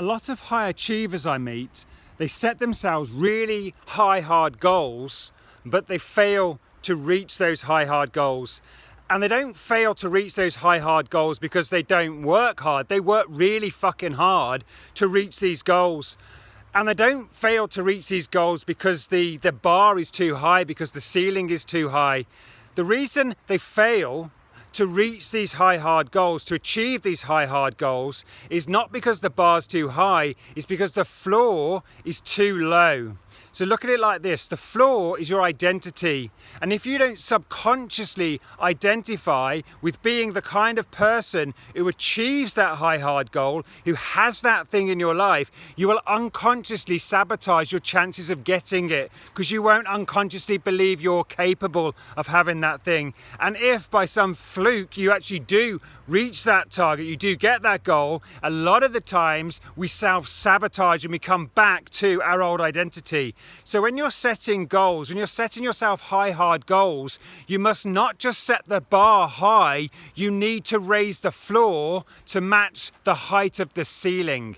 A lot of high achievers I meet, they set themselves really high, hard goals, but they fail to reach those high, hard goals. And they don't fail to reach those high, hard goals because they don't work hard. They work really fucking hard to reach these goals. And they don't fail to reach these goals because the bar is too high, because the ceiling is too high. The reason they fail to reach these high, hard goals, to achieve these high, hard goals, is not because the bar's too high, it's because the floor is too low. So look at it like this: the floor is your identity. And if you don't subconsciously identify with being the kind of person who achieves that high, hard goal, who has that thing in your life, you will unconsciously sabotage your chances of getting it, because you won't unconsciously believe you're capable of having that thing. And if by some fluke you actually do reach that target, you do get that goal, a lot of the times we self-sabotage and we come back to our old identity. So when you're setting goals, when you're setting yourself high, hard goals, you must not just set the bar high, you need to raise the floor to match the height of the ceiling.